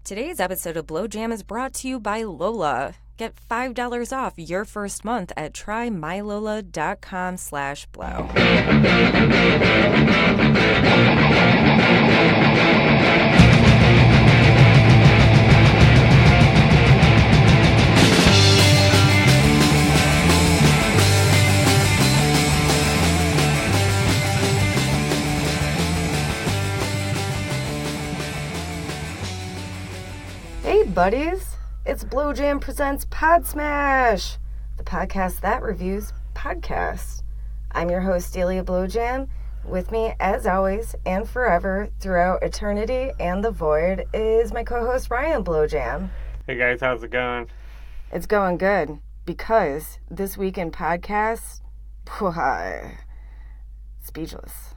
Today's episode of Blow Jam is brought to you by Lola. Get $5 off your first month at trymylola.com/blow. Hey buddies, it's Blow Jam presents Podsmash, the podcast that reviews podcasts. I'm your host, Delia Blow Jam. With me, as always, and forever, throughout eternity and the void, is my co-host, Ryan Blow Jam. Hey guys, how's it going? It's going good, because this week in podcasts, speechless.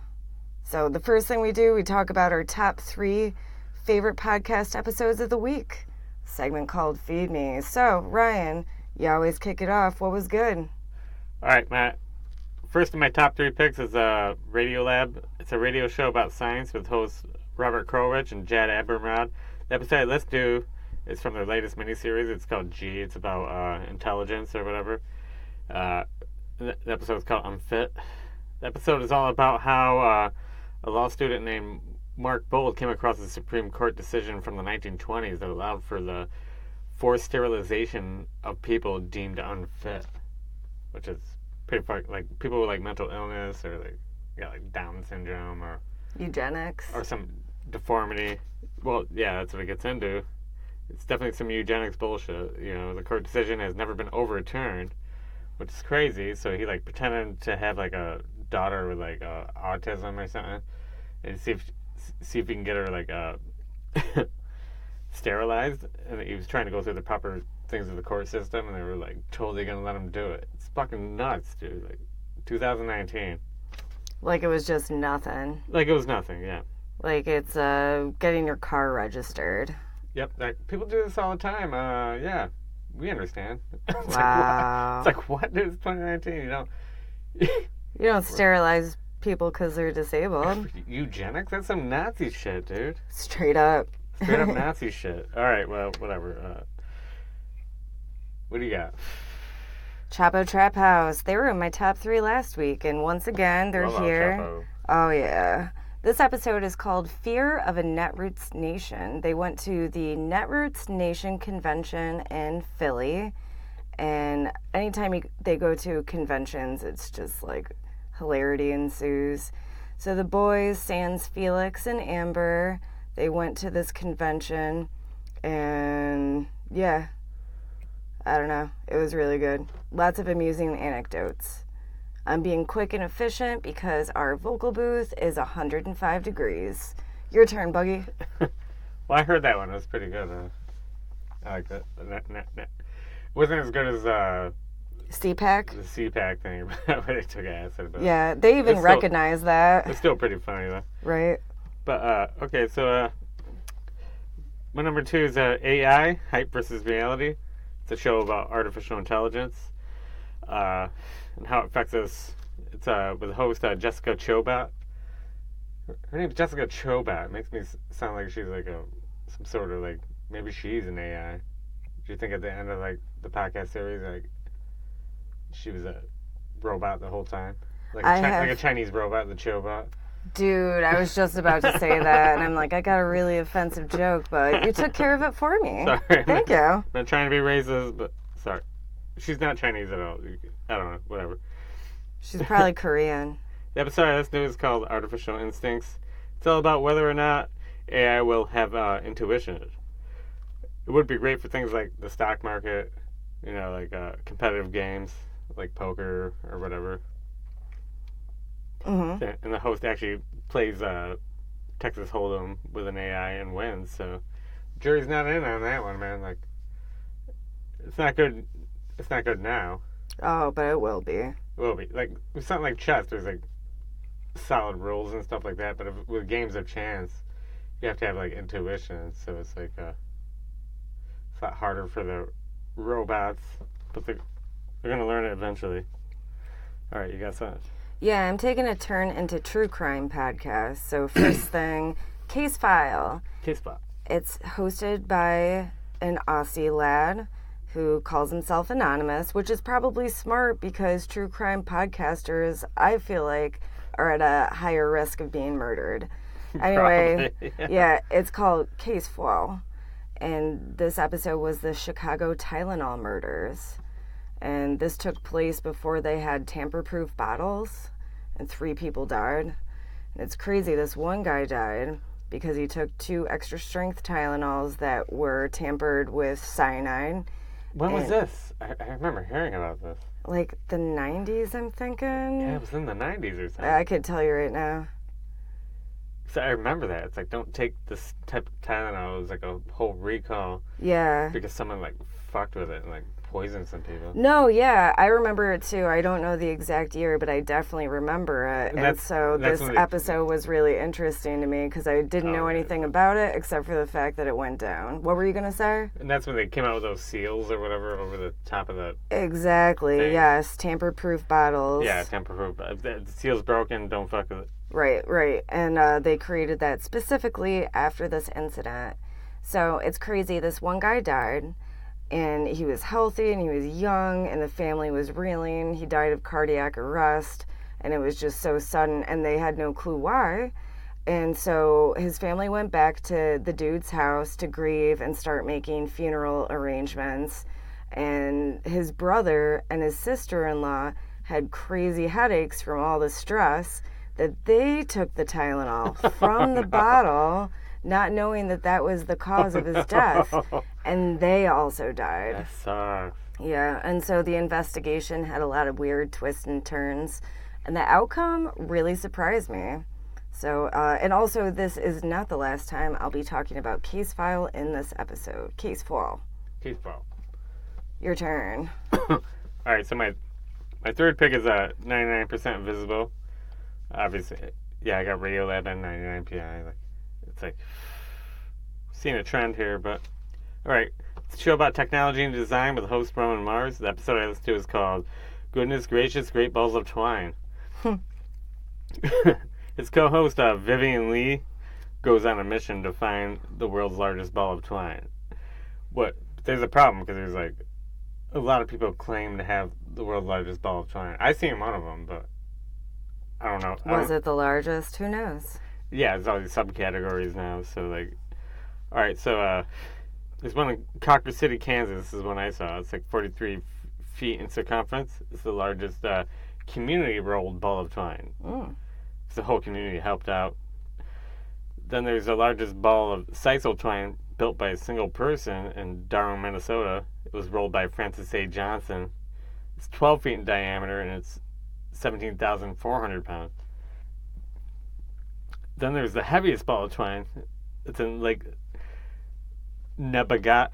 So the first thing we do, we talk about our top 3 favorite podcast episodes of the week. Segment called Feed Me. So, Ryan, you always kick it off. What was good? All right, Matt. First of my top 3 picks is Radiolab. It's a radio show about science with hosts Robert Krulwich and Jad Abumrad. The episode let's do is from their latest miniseries. It's called G. It's about intelligence or whatever. The episode is called Unfit. The episode is all about how a law student named Mark Bold came across a Supreme Court decision from the 1920s that allowed for the forced sterilization of people deemed unfit, which is pretty far, like people with like mental illness or like Down syndrome or eugenics or some deformity. Well, yeah, that's what it gets into. It's definitely some eugenics bullshit. You know, the court decision has never been overturned, which is crazy. So he like pretended to have like a daughter with like autism or something, and see if he can get her like sterilized, and he was trying to go through the proper things of the court system, and they were like totally gonna let him do it. It's fucking nuts, dude. Like 2019. like it was just nothing. Like it was nothing, yeah. Like it's getting your car registered. Yep, like people do this all the time. Yeah, we understand. It's Wow. like what? Dude, it's 2019. You know. You don't sterilize people because they're disabled. Eugenics? That's some Nazi shit, dude. Straight up. Straight up Nazi shit. All right, well, whatever. What do you got? Chapo Trap House. They were in my top 3 last week, and once again, they're Love here. Chapo. Oh, yeah. This episode is called Fear of a Netroots Nation. They went to the Netroots Nation convention in Philly, and anytime they go to conventions, it's just like hilarity ensues. So the boys, Sans, Felix, and Amber, they went to this convention, and yeah, I don't know. It was really good. Lots of amusing anecdotes. I'm being quick and efficient because our vocal booth is 105 degrees. Your turn, Buggy. Well, I heard that one. It was pretty good. I like that. It wasn't as good as CPAC? the CPAC thing, but they took acid. But Yeah, they even recognize that. It's still pretty funny, though. Right. But, okay, so my number 2 is AI, Hype versus Reality. It's a show about artificial intelligence and how it affects us. It's with host Jessica Chobot. Her name's Jessica Chobot. It makes me sound like she's like some sort of like, maybe she's an AI. Do you think at the end of like the podcast series, like she was a robot the whole time? Like a Chinese robot, the Chobot? Dude, I was just about to say that, and I'm like, I got a really offensive joke, but you took care of it for me. Sorry. Thank you. I'm not trying to be racist, but sorry. She's not Chinese at all. I don't know, whatever. She's probably Korean. The episode I listened to is called Artificial Instincts. It's all about whether or not AI will have intuition. It would be great for things like the stock market, you know, like competitive games, like poker or whatever. Mm-hmm. And the host actually plays Texas Hold'em with an AI and wins. So, jury's not in on that one, man. Like, it's not good. It's not good now. Oh, but it will be. It will be. Like with something like chess, there's like solid rules and stuff like that. But with games of chance, you have to have like intuition. So it's like it's a lot harder for the robots, but they're gonna learn it eventually. All right, you got something? Yeah, I'm taking a turn into true crime podcast. So first thing, Case File. Case File. It's hosted by an Aussie lad who calls himself Anonymous, which is probably smart because true crime podcasters, I feel like, are at a higher risk of being murdered. Anyway, yeah, it's called Case Foil. And this episode was the Chicago Tylenol murders. And this took place before they had tamper-proof bottles, and 3 people died. And it's crazy, this one guy died because he took 2 extra-strength Tylenols that were tampered with cyanide. When was this? I remember hearing about this. Like the 90s, I'm thinking? Yeah, it was in the 90s or something. I could tell you right now. So I remember that. It's like, don't take this type of Tylenol. It was like a whole recall. Yeah. Because someone like fucked with it and like poisoned some people. No, yeah, I remember it too. I don't know the exact year, but I definitely remember it. And so this episode was really interesting to me because I didn't know anything about it except for the fact that it went down. What were you going to say? And that's when they came out with those seals or whatever over the top of the Exactly, thing. Yes. Tamper-proof bottles. Yeah, tamper-proof. If the seal's broken, don't fuck with it. Right. And they created that specifically after this incident. So it's crazy. This one guy died. And he was healthy and he was young and the family was reeling. He died of cardiac arrest and it was just so sudden and they had no clue why. And so his family went back to the dude's house to grieve and start making funeral arrangements. And his brother and his sister-in-law had crazy headaches from all the stress that they took the Tylenol from the bottle, not knowing that that was the cause of his death. And they also died. That sucks. Yeah, and so the investigation had a lot of weird twists and turns. And the outcome really surprised me. So, and also this is not the last time I'll be talking about Case File in this episode. Case Foil. Case Foil. Your turn. All right, so my third pick is 99% Invisible. Obviously, yeah, I got Radiolab and 99PI. Like, it's like seeing a trend here, but all right. It's a show about technology and design with host Roman Mars. The episode I listened to is called "Goodness Gracious, Great Balls of Twine." His co-host Vivian Lee goes on a mission to find the world's largest ball of twine. There's a problem because there's like a lot of people claim to have the world's largest ball of twine. I seen one of them, but I don't know. Was it the largest? Who knows? Yeah, there's all these subcategories now. So like, all right. So there's one in Cocker City, Kansas. This is one I saw. It's like 43 feet in circumference. It's the largest community rolled ball of twine. Mm. The whole community helped out. Then there's the largest ball of sisal twine built by a single person in Darwin, Minnesota. It was rolled by Francis A. Johnson. It's 12 feet in diameter and it's 17,400 pounds. Then there's the heaviest ball of twine. It's in Lake Nebagamon.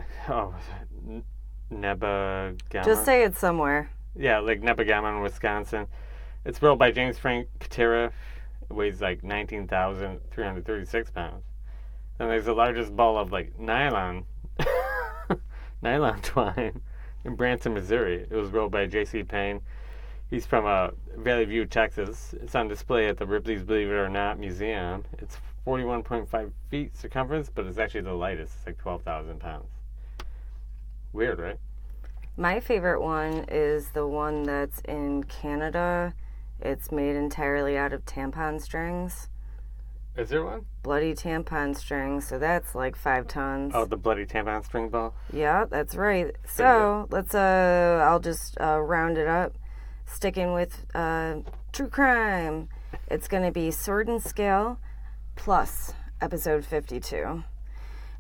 Just say it somewhere. Yeah, Lake Nebagamon, Wisconsin. It's rolled by James Frank Katera. It weighs like 19,336 pounds. Then there's the largest ball of like nylon twine in Branson, Missouri. It was rolled by J.C. Payne. He's from Valley View, Texas. It's on display at the Ripley's Believe It or Not Museum. It's 41.5 feet circumference, but it's actually the lightest. It's like 12,000 pounds. Weird, right? My favorite one is the one that's in Canada. It's made entirely out of tampon strings. Is there one? Bloody tampon strings, so that's like 5 tons. Oh, the bloody tampon string ball? Yeah, that's right. So, let's, I'll just round it up. Sticking with true crime. It's going to be Sword and Scale plus episode 52.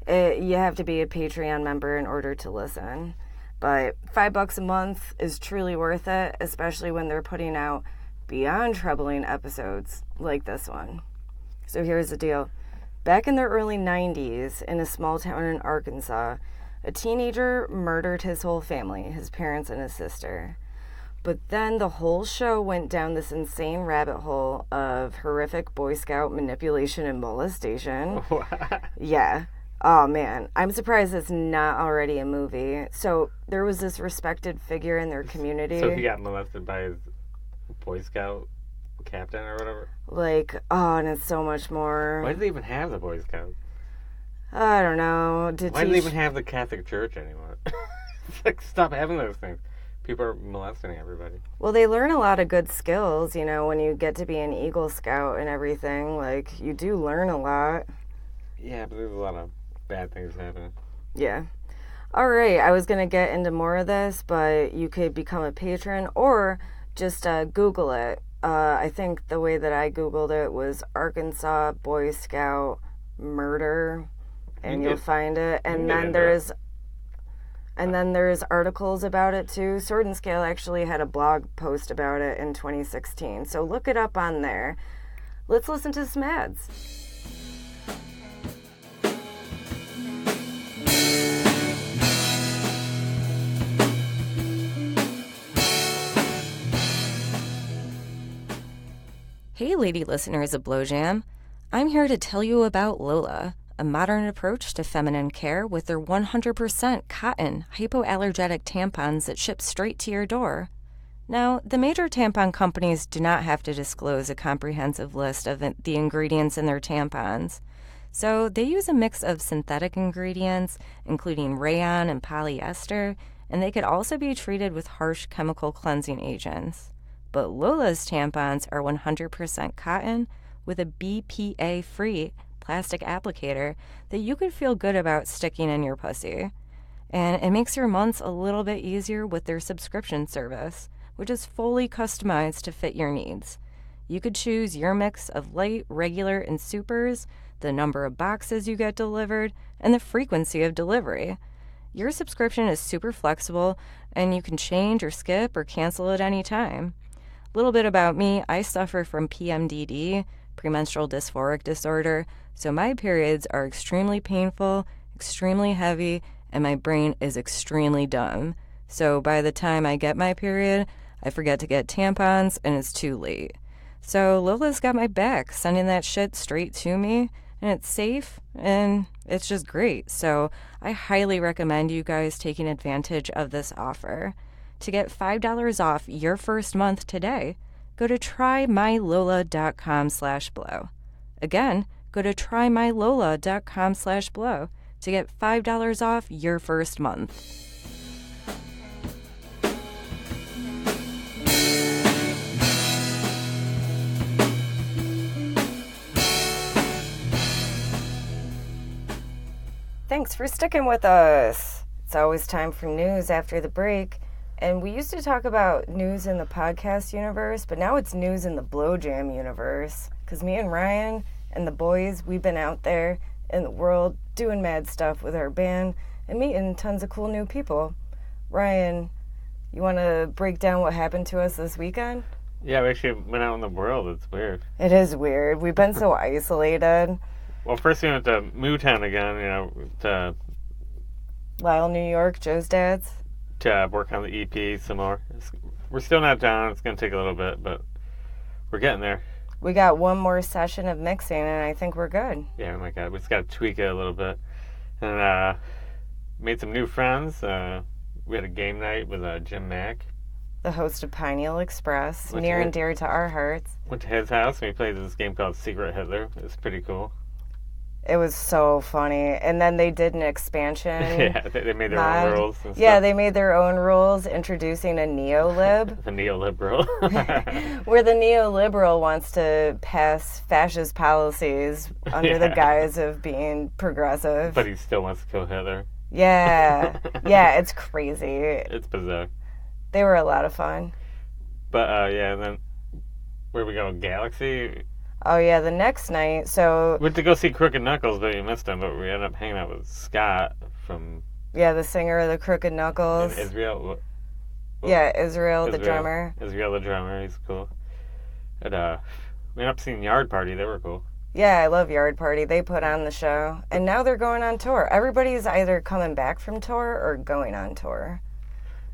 You have to be a Patreon member in order to listen. But $5 a month is truly worth it, especially when they're putting out beyond troubling episodes like this one. So here's the deal. Back in the early 90s, in a small town in Arkansas, a teenager murdered his whole family, his parents and his sister. But then the whole show went down this insane rabbit hole of horrific Boy Scout manipulation and molestation. What? Yeah. Oh, man. I'm surprised it's not already a movie. So there was this respected figure in their community. So he got molested by his Boy Scout captain or whatever? Like, and it's so much more. Why do they even have the Boy Scouts? I don't know. Why do they even have the Catholic Church anymore? It's like, stop having those things. People are molesting everybody. Well, they learn a lot of good skills, you know, when you get to be an Eagle Scout and everything. Like, you do learn a lot. Yeah, but there's a lot of bad things happening. Yeah. All right, I was going to get into more of this, but you could become a patron or just Google it. I think the way that I Googled it was Arkansas Boy Scout murder, and you'll find it. And then there's articles about it too. Sword and Scale actually had a blog post about it in 2016. So look it up on there. Let's listen to some ads. Hey, lady listeners of Blow Jam. I'm here to tell you about Lola, a modern approach to feminine care with their 100% cotton hypoallergenic tampons that ship straight to your door. Now, the major tampon companies do not have to disclose a comprehensive list of the ingredients in their tampons. So they use a mix of synthetic ingredients, including rayon and polyester, and they could also be treated with harsh chemical cleansing agents. But Lola's tampons are 100% cotton with a BPA-free plastic applicator that you could feel good about sticking in your pussy. And it makes your months a little bit easier with their subscription service, which is fully customized to fit your needs. You could choose your mix of light, regular, and supers, the number of boxes you get delivered, and the frequency of delivery. Your subscription is super flexible, and you can change or skip or cancel at any time. A little bit about me, I suffer from PMDD, premenstrual dysphoric disorder, so my periods are extremely painful, extremely heavy, and my brain is extremely dumb. So by the time I get my period, I forget to get tampons, and it's too late. So Lola's got my back, sending that shit straight to me, and it's safe, and it's just great. So I highly recommend you guys taking advantage of this offer. To get $5 off your first month today, go to trymylola.com/blow. Again, go to trymylola.com/blow to get $5 off your first month. Thanks for sticking with us. It's always time for news after the break. And we used to talk about news in the podcast universe, but now it's news in the Blow Jam universe. Because me and Ryan and the boys, we've been out there in the world doing mad stuff with our band and meeting tons of cool new people. Ryan, you want to break down what happened to us this weekend? Yeah, we actually went out in the world. It's weird. It is weird. We've been so isolated. Well, first we went to Mootown again, to Lyle, New York, Joe's dad's. To work on the EP some more. We're still not done. It's going to take a little bit, but we're getting there. We got one more session of mixing, and I think we're good. Yeah, oh my God. We just got to tweak it a little bit. And made some new friends. We had a game night with Jim Mack. The host of Pineal Express, near and dear to our hearts. Went to his house, and we played this game called Secret Hitler. It was pretty cool. It was so funny. And then they did an expansion. Yeah, they made their own rules and stuff. Yeah, they made their own rules, introducing a neolib. The neoliberal. Where the neoliberal wants to pass fascist policies under the guise of being progressive. But he still wants to kill Hitler. Yeah. Yeah, it's crazy. It's bizarre. They were a lot of fun. But, yeah, and then where we go? Galaxy? Oh, yeah, the next night, so... We went to go see Crooked Knuckles, but we missed him, but we ended up hanging out with Scott from... Yeah, the singer of the Crooked Knuckles. And Israel. Yeah, Israel, the drummer. Israel, the drummer, he's cool. And, we ended up seeing Yard Party, they were cool. Yeah, I love Yard Party. They put on the show. And now they're going on tour. Everybody's either coming back from tour or going on tour.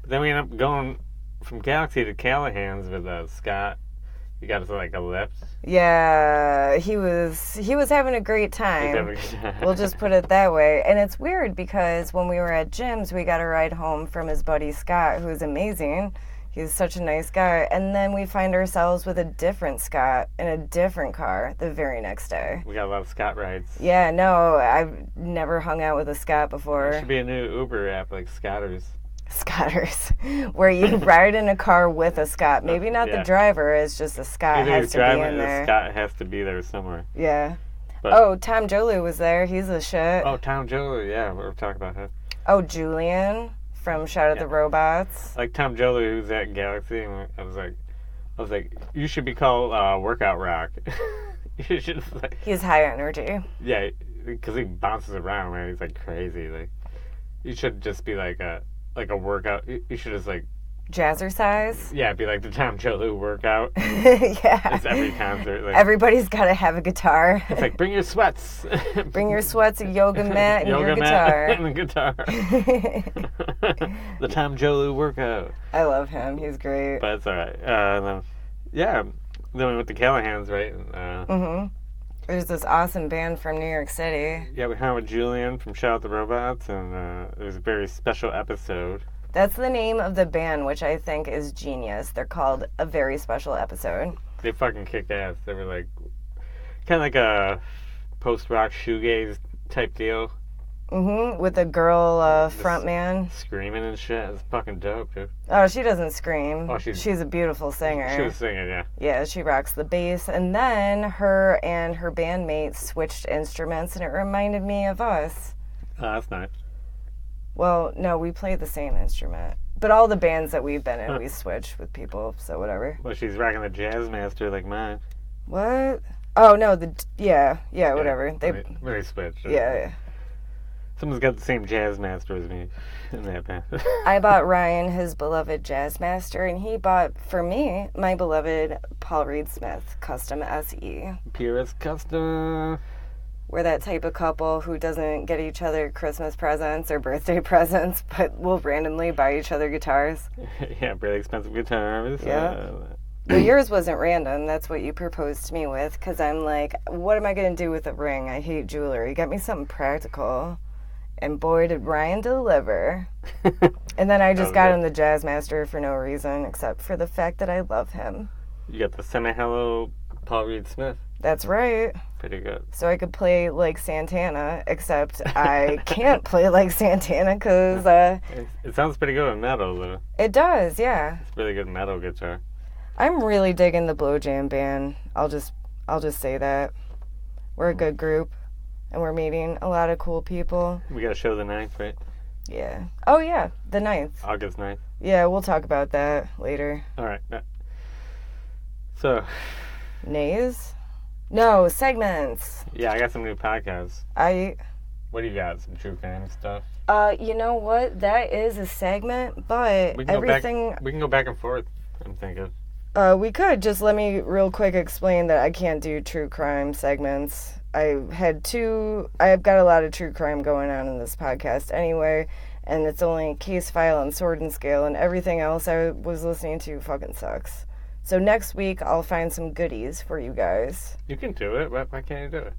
But then we ended up going from Galaxy to Callahan's with Scott. He got us like a lift. Yeah, he was having a great time. We'll just put it that way. And it's weird because when we were at Jim's, we got a ride home from his buddy Scott, who's amazing. He's such a nice guy. And then we find ourselves with a different Scott in a different car the very next day. We got a lot of Scott rides. Yeah, no, I've never hung out with a Scott before. There should be a new Uber app like Scotters. Scotters, where you ride in a car with a Scott. Maybe not the driver, it's just a Scott has to be in there. Scott has to be there somewhere. Yeah. But, Tom Jolu was there. He's a shit. Oh, Tom Jolu, yeah, we're talking about him. Oh, Julian from Shout at the Robots. Like Tom Jolu, who's at Galaxy, and I was like, you should be called Workout Rock. You should like. He's high energy. Yeah, because he bounces around, man. He's like crazy. Like, you should just be like a workout. You should just like jazzercise. Yeah, be like the Tom Jolu workout. Yeah. It's every concert. Like, everybody's got to have a guitar. It's like, bring your sweats. Bring your sweats, a yoga mat, and your guitar. And the guitar. The Tom Jolu workout. I love him. He's great. But it's all right. Then we went to Callahan's, right? There's this awesome band from New York City. Yeah, we hung out with Julian from Shout Out the Robots, and it was a very special episode. That's the name of the band, which I think is genius. They're called A Very Special Episode. They fucking kicked ass. They were like, kind of like a post-rock shoegaze type deal. With a girl front man. Screaming and shit. It's fucking dope, dude. Oh, she doesn't scream. Oh, she's a beautiful singer. She was singing, yeah. Yeah, she rocks the bass. And then her and her bandmates switched instruments, and it reminded me of us. Oh, that's nice. Well, no, we play the same instrument. But all the bands that we've been in, we switch with people, so whatever. Well, she's rocking the Jazz Master like mine. What? Oh, no, yeah, whatever. They switched. Yeah. Someone's got the same Jazz Master as me in that band. I bought Ryan his beloved Jazz Master, and he bought, for me, my beloved Paul Reed Smith Custom SE. Purist Custom. We're that type of couple who doesn't get each other Christmas presents or birthday presents, but will randomly buy each other guitars. Yeah, really expensive guitars. Yeah. Well, yours wasn't random. That's what you proposed to me with, because I'm like, what am I going to do with a ring? I hate jewelry. Get me something practical. And boy, did Ryan deliver. And then I just got him the Jazz Master for no reason, except for the fact that I love him. You got the semi-hello Paul Reed Smith. That's right. Pretty good. So I could play like Santana, except I can't play like Santana because... it sounds pretty good in metal, though. It does, yeah. It's really good metal guitar. I'm really digging the Blow Jam band. I'll just say that. We're a good group, and we're meeting a lot of cool people. We got a show the 9th, right? Yeah. Oh, yeah, the 9th. August 9th. Yeah, we'll talk about that later. All right. So... Nays? No, segments. Yeah, I got some new podcasts. What do you got? Some true crime stuff? You know what? That is a segment, but we can go back and forth, I'm thinking. We could. Just let me real quick explain that I can't do true crime segments. I've got a lot of true crime going on in this podcast anyway, and it's only Case File and Sword and Scale, and everything else I was listening to fucking sucks. So next week, I'll find some goodies for you guys. You can do it. Why can't you do it?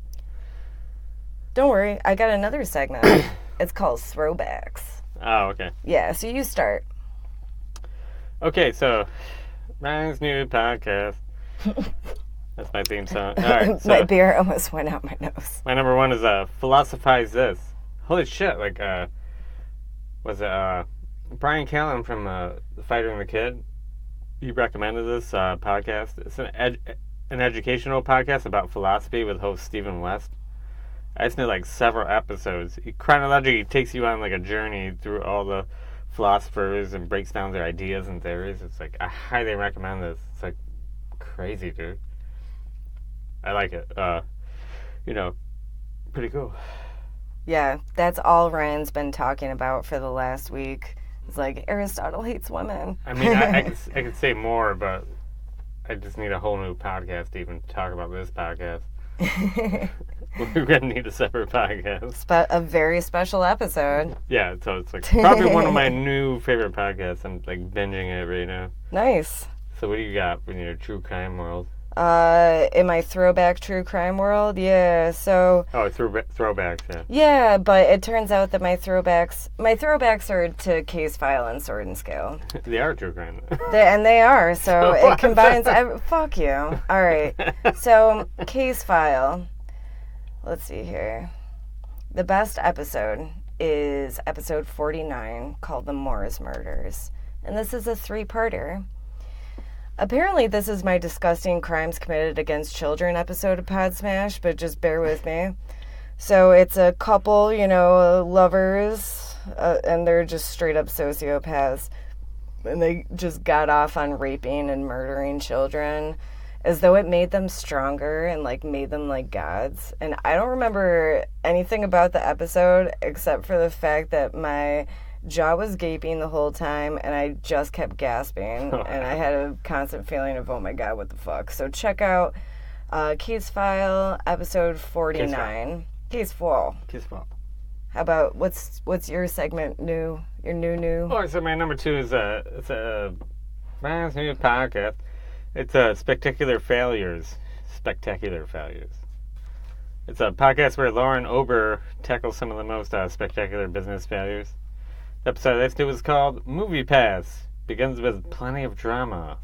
Don't worry. I got another segment. It's called Throwbacks. Oh, okay. Yeah, so you start. Okay, so Ryan's new podcast. That's my theme song. All right, so my beer almost went out my nose. My number one is Philosophize This. Holy shit, like, was it Brian Callen from The Fighter and the Kid? He recommended this podcast. It's an educational podcast about philosophy with host Stephen West. I just know like several episodes. He chronologically takes you on like a journey through all the philosophers and breaks down their ideas and theories. It's like, I highly recommend this. It's like crazy, dude. I like it. Pretty cool. Yeah, that's all Ryan's been talking about for the last week. It's like, Aristotle hates women. I mean, I could say more, but I just need a whole new podcast to even talk about this podcast. We're going to need a separate podcast. A very special episode. Yeah, so it's like probably one of my new favorite podcasts. I'm like binging it right now. Nice. So what do you got in your true crime world? In my throwback true crime world, yeah. So Oh, throwbacks, yeah. yeah, but it turns out that my throwbacks are to Case File and Sword and Scale. They are true crime. They are. So it combines. Fuck you. All right. So Case File. Let's see here. The best episode is episode 49, called The Morris Murders, and this is a 3-parter. Apparently, this is my disgusting crimes committed against children episode of Podsmash, but just bear with me. So it's a couple, lovers, and they're just straight up sociopaths. And they just got off on raping and murdering children as though it made them stronger and, made them like gods. And I don't remember anything about the episode except for the fact that my jaw was gaping the whole time, and I just kept gasping, and I had a constant feeling of, oh my god, what the fuck. So check out Case File, episode 49. Case File. How about, what's your segment new? Your new? Oh, so my number 2 is it's a brand new podcast. It's Spectacular Failures. Spectacular Failures. It's a podcast where Lauren Ober tackles some of the most spectacular business failures. The episode let's do is called Movie Pass. Begins with plenty of drama.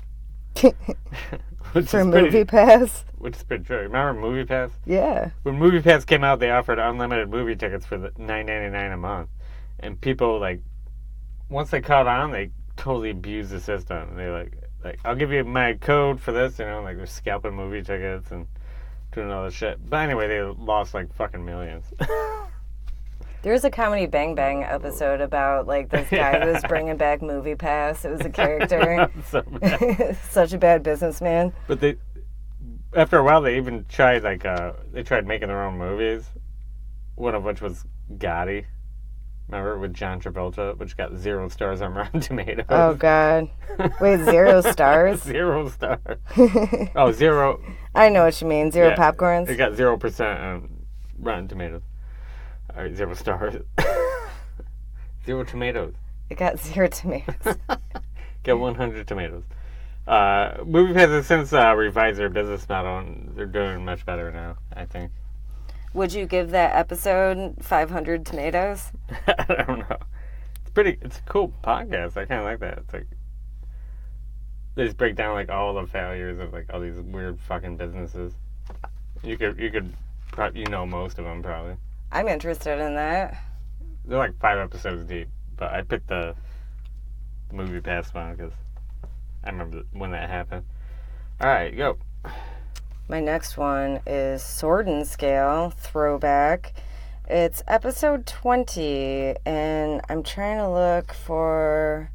For Movie Pass? Which is pretty true. Remember Movie Pass? Yeah. When Movie Pass came out, they offered unlimited movie tickets for $9.99 a month. And people, once they caught on, they totally abused the system. And they like, I'll give you my code for this, they're scalping movie tickets and doing all this shit. But anyway, they lost, fucking millions. There's a Comedy Bang Bang episode about, this guy who was bringing back Movie Pass. It was a character. So bad. Such a bad businessman. But after a while, they even tried, they tried making their own movies. One of which was Gotti. Remember, with John Travolta, which got 0 stars on Rotten Tomatoes. Oh, God. Wait, 0 stars? 0 stars. Oh, 0. I know what you mean. 0 popcorns? It got 0% on Rotten Tomatoes. All right, 0 stars. 0 tomatoes. It got 0 tomatoes. Got 100 tomatoes. Movie Pass has since revised their business model, and they're doing much better now, I think. Would you give that episode 500 tomatoes? I don't know. It's a cool podcast. I kind of like that. It's they just break down all the failures of all these weird fucking businesses. You could most of them probably. I'm interested in that. They're 5 episodes deep, but I picked the Movie Pass one because I remember when that happened. All right, go. My next one is Sword and Scale, throwback. It's episode 20, and I'm trying to look for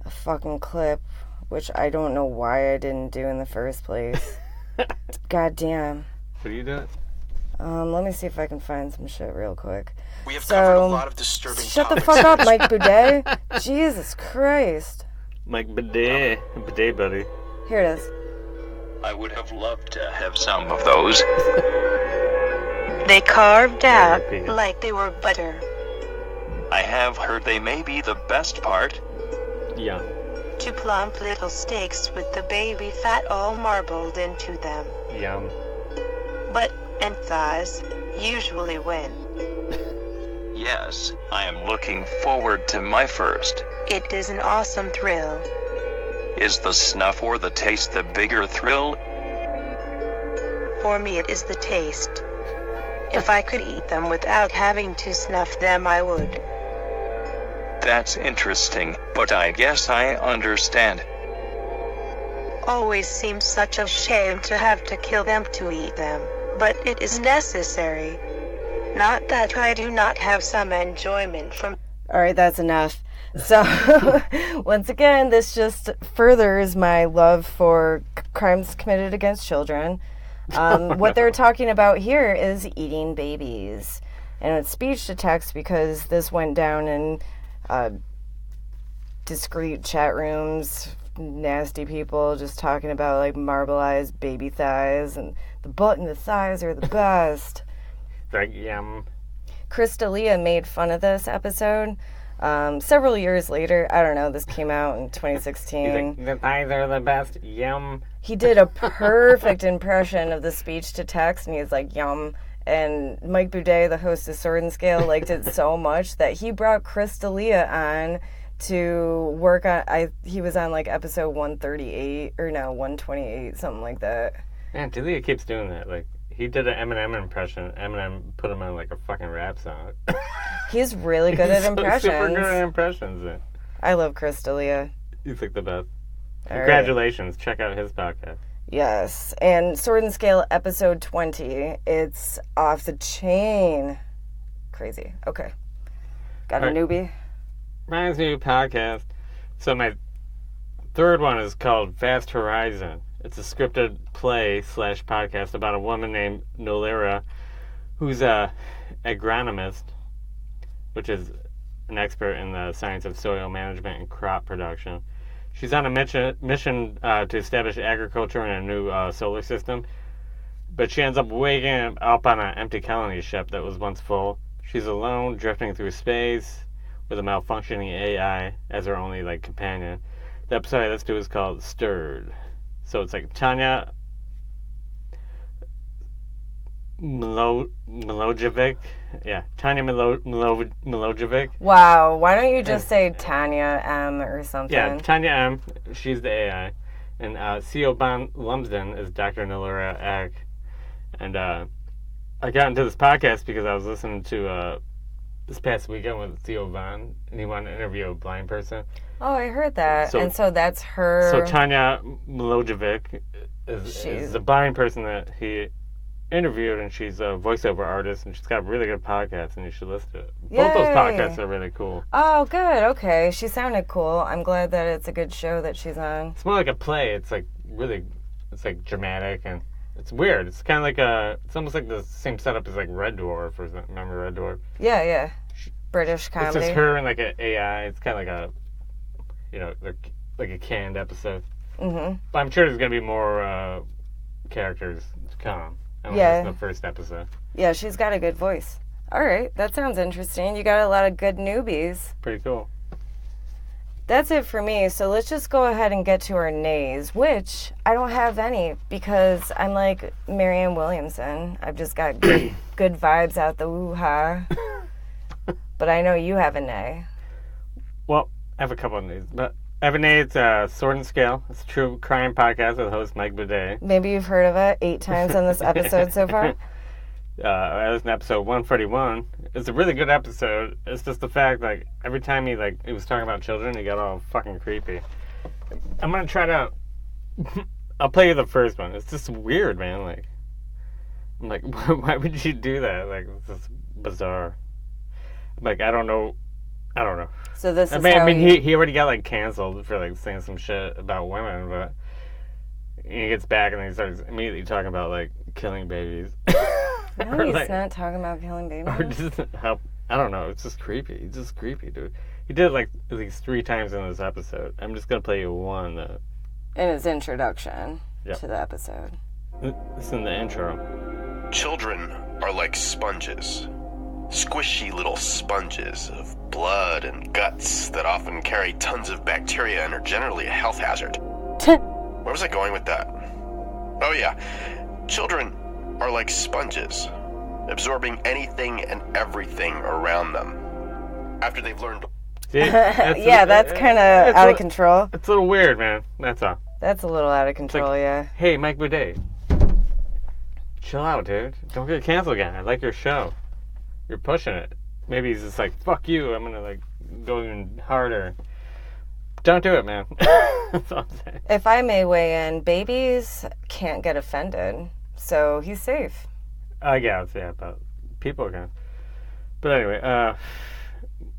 a fucking clip, which I don't know why I didn't do in the first place. God damn. What are you doing? Let me see if I can find some shit real quick. We have covered a lot of disturbing Shut the topics. fuck up, Mike Boudet. Jesus Christ. Mike Bidet. Bidet, buddy. Here it is. I would have loved to have some of those. They carved out like they were butter. I have heard they may be the best part. Yeah. 2 plump little steaks with the baby fat all marbled into them. Yum. Butt and thighs usually win. Yes, I am looking forward to my first. It is an awesome thrill. Is the snuff or the taste the bigger thrill? For me it is the taste. If I could eat them without having to snuff them, I would. That's interesting, but I guess I understand. Always seems such a shame to have to kill them to eat them, but it is necessary. Not that I do not have some enjoyment from... All right, that's enough. So, once again, this just furthers my love for crimes committed against children. What they're talking about here is eating babies. And it's speech to text because this went down in discreet chat rooms, nasty people just talking about marbleized baby thighs, and the butt and the thighs are the best. Yum. Chris D'Elia made fun of this episode Several years later, I don't know, this came out in He's 2016. like, the thighs are the best. Yum. He did a perfect impression of the speech to text, and he's like, yum. And Mike Boudet, the host of Sword and Scale, liked it so much that he brought Chris D'Elia on to work on, he was on like episode 138, or no, 128, something like that. Man, D'Elia keeps doing that. Like, he did an Eminem impression. Eminem put him on like a fucking rap song. He's really good at He's impressions. super good at impressions. I love Chris D'Elia. He's like the best. All right. Congratulations. Check out his podcast. Yes, and Sword and Scale episode 20. It's off the chain. Crazy. Okay. Got a All right. newbie? Ryan's new podcast. So my third one is called Vast Horizon. It's a scripted play / podcast about a woman named Nolera who's a agronomist, which is an expert in the science of soil management and crop production. She's on a mission to establish agriculture in a new solar system, but she ends up waking up on an empty colony ship that was once full. She's alone, drifting through space with a malfunctioning AI as her only like companion. The episode I listened to is called Stirred. So it's like Tanya Milojevic. Yeah, Tanya Milojevic. Wow, why don't you just say Tanya M or something? Yeah, Tanya M. She's the AI. And Siobhan Lumsden is Dr. Nolera Ag. And I got into this podcast because I was listening to this past weekend with Siobhan, and he wanted to interview a blind person. Oh, I heard that. So- and so that's her. So Tanya Milojevic is the blind person that he interviewed, and she's a voiceover artist, and she's got a really good podcast, and you should listen to it. Both those Yay. podcasts are really cool. Oh, good. Okay. She sounded cool. I'm glad that it's a good show that she's on. It's more like a play. It's like really, it's like dramatic, and it's weird. It's kind of like it's almost like the same setup as like Red Dwarf, or remember Red Dwarf? Yeah, yeah. British comedy. It's just her and like an AI. It's kind of like a, like a canned episode. Mm-hmm. But I'm sure there's gonna be more characters to come. I Yeah. This is the first episode. Yeah, she's got a good voice. All right, that sounds interesting. You got a lot of good newbies. Pretty cool. That's it for me. So let's just go ahead and get to our nays, which I don't have any because I'm like Marianne Williamson. I've just got good vibes out the woo-ha. But I know you have a nay. Well, I have a couple of nays, but I have a nay. It's Sword and Scale. It's a true crime podcast with host Mike Boudet. Maybe you've heard of it 8 times on this episode so far. I listened to episode 141. It's a really good episode. It's just the fact, like, every time he was talking about children, he got all fucking creepy. I'm gonna try to... I'll play you the first one. It's just weird, man. Like, I'm like, why would you do that? Like, it's just bizarre. Like, I don't know. So this is I how mean, he already got, like, canceled for, like, saying some shit about women, but he gets back and then he starts immediately talking about, like, killing babies. No, Or, he's like- not talking about killing babies. Or just how, I don't know, it's just creepy. He's just creepy, dude. He did it, like, at least 3 times in this episode. I'm just gonna play you one. In his introduction Yep. to the episode. It's in the intro. Children are like sponges. Squishy little sponges of blood and guts that often carry tons of bacteria and are generally a health hazard. Where was I going with that? Oh yeah. Children are like sponges, absorbing anything and everything around them. After they've learned... See? Yeah, that's kind of out of control. It's a little weird, man. That's all. That's a little out of control, yeah. Hey, Mike Boudet. Chill out, dude. Don't get canceled again. I like your show. You're pushing it. Maybe he's just like, fuck you. I'm gonna, like, go even harder. Don't do it, man. That's all I'm saying. If I may weigh in, babies can't get offended, so he's safe. I guess, yeah, but people can. But anyway,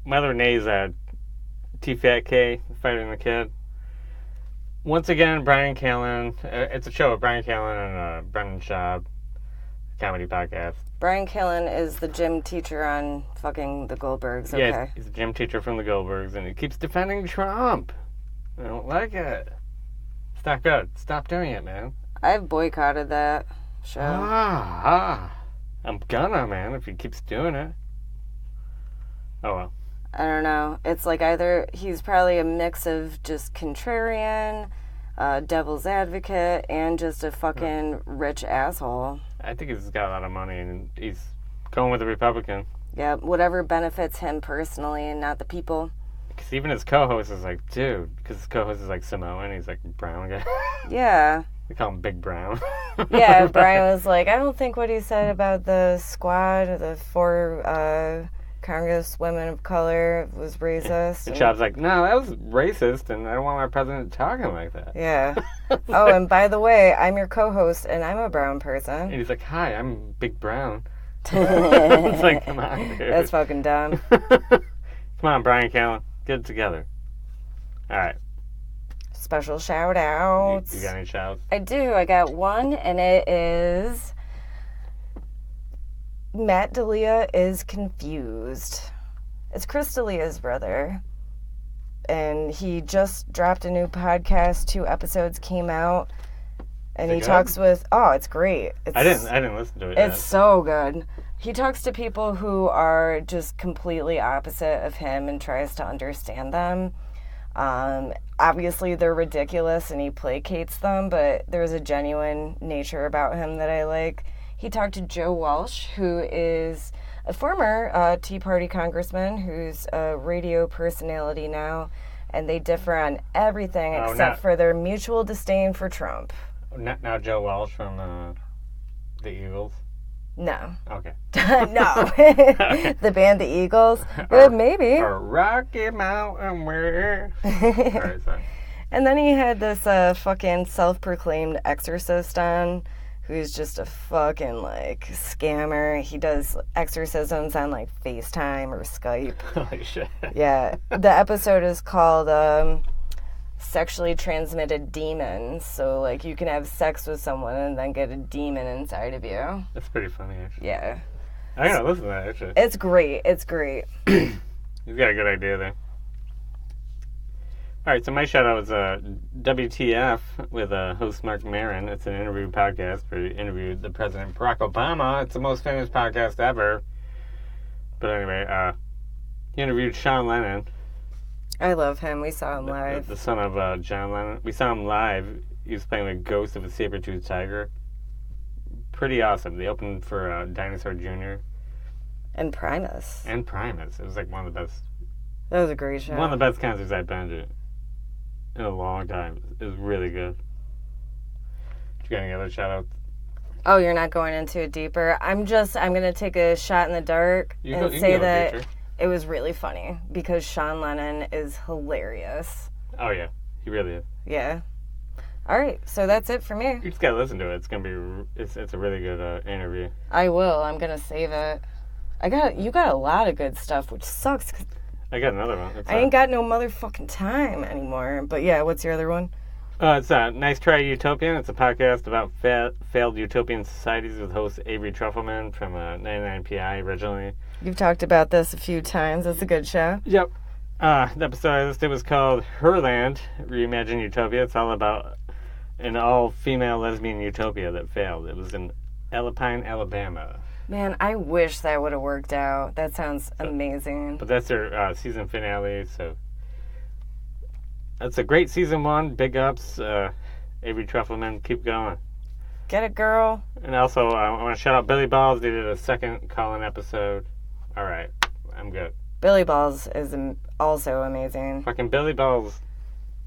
my other nay is T-Fat K, Fighting the Kid. Once again, Brian Callen. It's a show with Brian Callen and Brendan Schaub, comedy podcast. Brian Killen is the gym teacher on fucking the Goldbergs, okay? Yeah, he's a gym teacher from the Goldbergs, and he keeps defending Trump. I don't like it. It's not good. Stop doing it, man. I've boycotted that show. I'm gonna, man, if he keeps doing it. Oh, well. I don't know. It's like either he's probably a mix of just contrarian, devil's advocate, and just a fucking rich asshole. I think he's got a lot of money and he's going with the Republican. Yeah, whatever benefits him personally and not the people. Because even his co-host is like, dude, because his co-host is like Samoan, he's like brown guy. Yeah. They call him Big Brown. Yeah, Brian was like, I don't think what he said about the squad, the 4 Congress women of color was racist. And Chop's like, no, that was racist, and I don't want my president talking like that. Yeah. Oh, and by the way, I'm your co-host, and I'm a brown person. And he's like, hi, I'm Big Brown. It's like, come on, dude. That's fucking dumb. Come on, Brian Callen. Get it together. All right. Special shout outs. You got any shouts? I do. I got one, and it is Matt D'Elia is confused. It's Chris D'Elia's brother. And he just dropped a new podcast. 2 episodes came out. And he talks with... Oh, it's great. I didn't listen to it yet. It's so good. He talks to people who are just completely opposite of him and tries to understand them. Obviously, they're ridiculous and he placates them, but there's a genuine nature about him that I like. He talked to Joe Walsh, who is a former Tea Party congressman who's a radio personality now, and they differ on everything except for their mutual disdain for Trump. Now Joe Walsh from the Eagles? No. Okay. No. Okay. The band The Eagles? Maybe. Or Rocky Mountain where... Alright, sorry. And then he had this fucking self-proclaimed exorcist on, who's just a fucking, like, scammer. He does exorcisms on, like, FaceTime or Skype. Holy shit. Yeah. The episode is called Sexually Transmitted Demons. So, like, you can have sex with someone and then get a demon inside of you. That's pretty funny, actually. Yeah. I gotta listen to that, actually. It's great. It's great. He's got a good idea there. Alright, so my shout-out was WTF with host Mark Maron. It's an interview podcast where he interviewed the President Barack Obama. It's the most famous podcast ever. But anyway, he interviewed Sean Lennon. I love him. We saw him live. The son of John Lennon. We saw him live. He was playing with Ghost of a Saber-Toothed Tiger. Pretty awesome. They opened for Dinosaur Jr. And Primus. And Primus. It was like one of the best. That was a great show. One of the best concerts I've been to in a long time. It was really good. You got any other shout-outs? Oh, you're not going into it deeper. I'm going to take a shot in the dark and say that deeper. It was really funny because Sean Lennon is hilarious. Oh, yeah. He really is. Yeah. All right. So that's it for me. You just got to listen to it. It's going to be... It's a really good interview. I will. I'm going to save it. You got a lot of good stuff, which sucks. I got another one. I ain't got no motherfucking time anymore. But yeah, what's your other one? It's Nice Try Utopian. It's a podcast about failed utopian societies with host Avery Trufelman from 99PI originally. You've talked about this a few times. It's a good show. Yep. The episode I listed was called Herland, Reimagine Utopia. It's all about an all-female lesbian utopia that failed. It was in Alpine, Alabama. Man, I wish that would have worked out. That sounds amazing. But that's their season finale, so... That's a great season 1. Big ups. Avery Trufelman, keep going. Get it, girl. And also, I want to shout out Billy Balls. They did a second call-in episode. All right. I'm good. Billy Balls is also amazing. Fucking Billy Balls.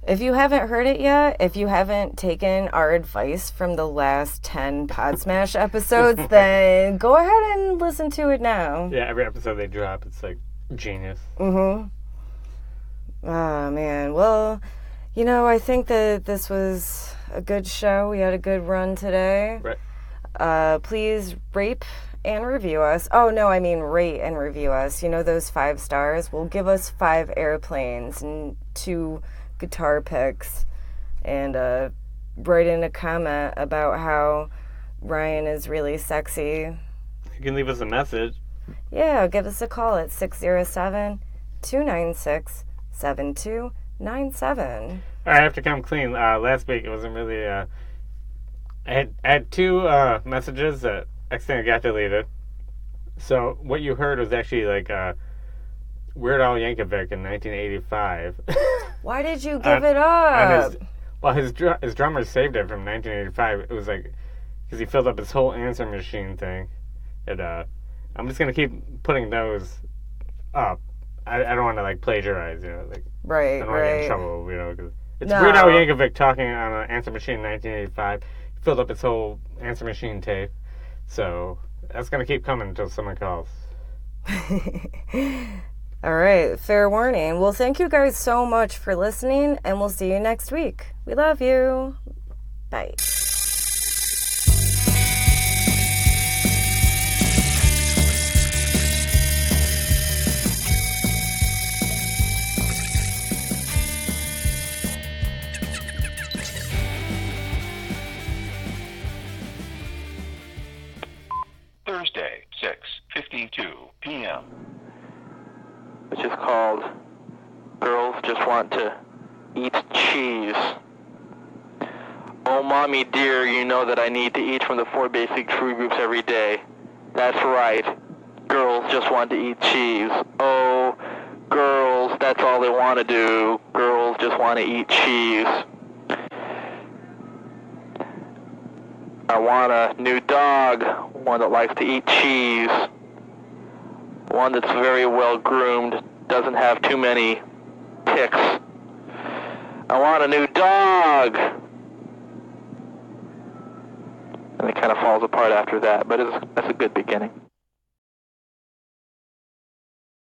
If you haven't heard it yet, if you haven't taken our advice from the last 10 Podsmash episodes, then go ahead and listen to it now. Yeah, every episode they drop, it's like genius. Mm-hmm. Oh, man. Well, I think that this was a good show. We had a good run today. Right. Please rate and review us. Oh, no, I mean rate and review us. Those 5 stars? Well, give us 5 airplanes and 2 guitar picks. And write in a comment about how Ryan is really sexy. You can leave us a message. Yeah, give us a call at 607-296 7297. I have to come clean. Last week it wasn't really. I had 2 messages that accidentally got deleted. So what you heard was actually like Weird Al Yankovic in 1985. Why did you give it up? His drummer saved it from 1985. It was like, because he filled up his whole answer machine thing. And I'm just going to keep putting those up. I don't want to, like, plagiarize, you know. Like, Right, I don't want to get in right. trouble, you know, because it's No. Weird Al Yankovic talking on an answer machine in 1985. He filled up his whole answer machine tape. So that's going to keep coming until someone calls. All right, fair warning. Well, thank you guys so much for listening, and we'll see you next week. We love you. Bye. Thursday, 6:52 p.m. Which is called Girls Just Want to Eat Cheese. Oh, mommy dear, you know that I need to eat from the 4 basic food groups every day. That's right. Girls just want to eat cheese. Oh, girls, that's all they want to do. Girls just want to eat cheese. I want a new dog, one that likes to eat cheese. One that's very well groomed, doesn't have too many ticks. I want a new dog! And it kind of falls apart after that, but that's a good beginning.